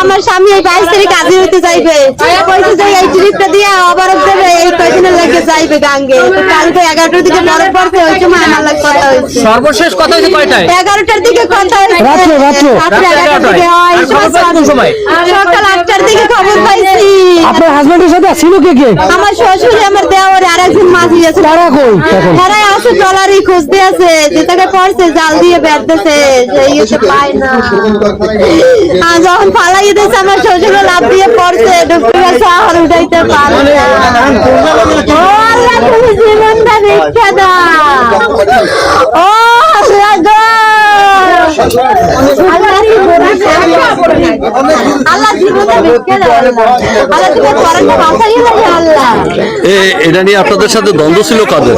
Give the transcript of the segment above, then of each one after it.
আমার স্বামী এই 22 তারিখ কাজে হইতে যাইবে, কইছে যে এই ট্রিপটা দিয়ে অবরোধ দেবে, এই কয়দিনের লাগে যাইবে গাঙ্গে। তো কালকে 11টার দিকে বরফ পড়ছে, ওই সময় আমার লাগে কথা হইছে। সর্বশেষ কথা হইছে কয়টায়? 11টার দিকে কথা হইছে, রাত্রে 11টার দিকে হয়। সকাল 8টার দিকে খবর পাইছি। আপনার হাজবেন্ডের সাথে ছিল কে কে? আমার শ্বশুর, আমার দেওর, আর একজন মাঝি আছে। তারা কই? তারা আছে ট্রলারই খুঁজতে আছে, যেটাকে পড়ছে জাল দিয়ে বেঁধতেছে, সেই এসে পায় না। আর যখন পালাই দিয়েছে আমার শ্বশুর লাভ দিয়ে পড়ছে, ডুবতে গেছে, আর উঠাইতে পারবে না। ও আল্লাহ, তুমি জীবনটা ভিক্ষা দাও। ও আল্লাহ গো, আল্লাহ জীবনটা ভিক্ষা দাও। আল্লাহ তুমি পরাটা বাঁচাই লাগে আল্লাহ। এটা নিয়ে আপনাদের সাথে দ্বন্দ্ব ছিল কাদের?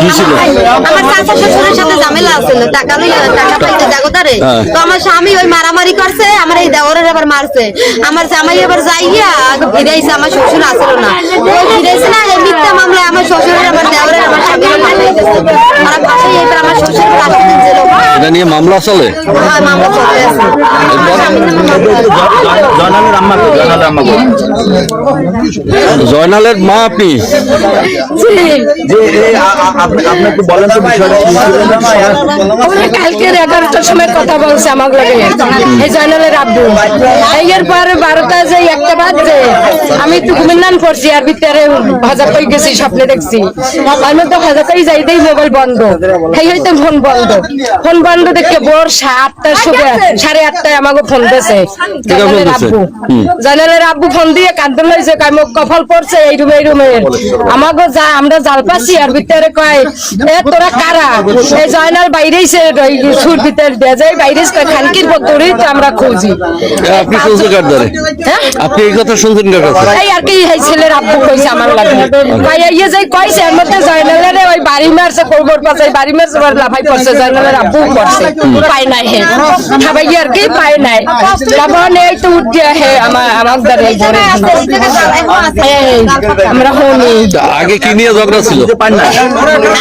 কি ছিল? আমার চাচা শ্বশুরের সাথে ঝামেলা ছিল, টাকা পাইতে জাগতারে। তো আমার স্বামী ওই মারামারি করছে, আমার এই দেওরের আবার মারছে। আমার জামাই এবার যাইয়া ফিরাইছে, আমার শ্বশুর আসলো না। ওই ফিরাইছে না, এই মিথ্যা মামলায় আমার শ্বশুরের, আমার দেওরের, আমার স্বামীর ফাঁসাইতেছে। আর ফাঁসাই এবার আমার শ্বশুর 5 দিন জেল। এটা নিয়ে মামলা চলে? হ্যাঁ, মামলা চলতে আছে। জয়নালের মা আপনি? কালকে 11টার সময় কথা বলছে আমার লাগে এই জয়নালের আব্বু। এর পরে 12টা যে একটা বাজছে, আমি তো ঘুমিনান করছি, আর ভিতরে ভাজা কই গেছি, স্বপ্নে দেখছি। তার মধ্যে ভাজা কই যাই দেই মোবাইল বন্ধ, এই হইতে ফোন বন্ধ দেখে ভোর 7টার সময় 8:30টায় আমাকে ফোন দিয়েছে জয়নালের আব্বু। ফোন দিয়ে কান্দন হয়েছে, কামক কফল পড়ছে এই রুমে আমাকে যা আমরা জাল পাচ্ছি, আর ভিতরে কয় এ তোরা কারা? এই জয়নাল বাইরেছে, সুর ভিতরে দেয়া যায় বাইরেছে, খানকির পত্তরই তো আমরা খুঁজি। আপনি শুনছেন কার দ্বারে? আপনি এই কথা শুনছেন কার কাছে? এই আর কি এই ছেলের আব্বু কইছে আমার লাগে, কই এই যে কইছে এর মধ্যে জয়নালের ওই বাড়ি মারছে, কোবর পাশে বাড়ি মারছে, আর লাফাই পড়ছে, জয়নালের আব্বু পড়ছে, পাই নাই হে খাবাই আর কি পাই নাই। তখন এই তো উঠিয়া হে আমার দ্বারে আমরা হনি। আগে কি নিয়ে ঝগড়া ছিল?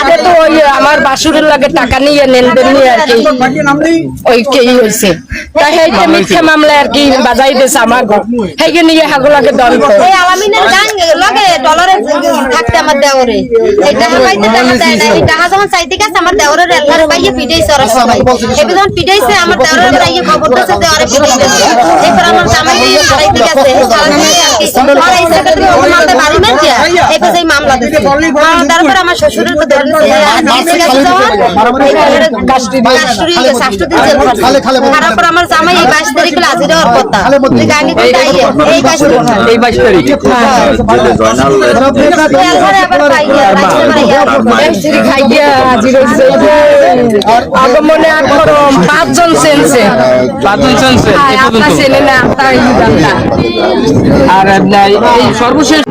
আগে তো ওই আমার বাসুরের লাগে টাকা নিয়ে নেনদেন নিয়ে আর কি ওই কেই হয়েছে, তাই সেইটা মিথ্যা মামলা আর কি বাজাই দিয়েছে আমার সেইকে নিয়ে হাগুলাকে দন্ত। এই আলামিনের গান লগে ডলারে থাকতে আমার দেওরে, এই টাকা পাইতে টাকা দেয় না। এই টাকা যখন চাইতে গেছে আমার দেওরের এলাকার বাইয়ে পিটাইছে ওরা সবাই। এবার যখন পিটাইছে আমার দেওরের বাইয়ে খবর দিয়েছে, দেওরে পিটাইছে। এরপর আমার জামাই দিয়ে হারাইতে গেছে, আর এই সেক্রেটারি ওর মাথায় বাড়ি মারছে, এবার সেই মামলা দিয়েছে। তারপর আমার শ্বশুরের তো ধরে তারপর আমার জামাই এই 22 তারিখে হাজির হওয়ার কথা, গাড়ি এই 22 তারিখ আগমনে 5 জন চেনছে, চেনে না। আর এই সর্বশেষ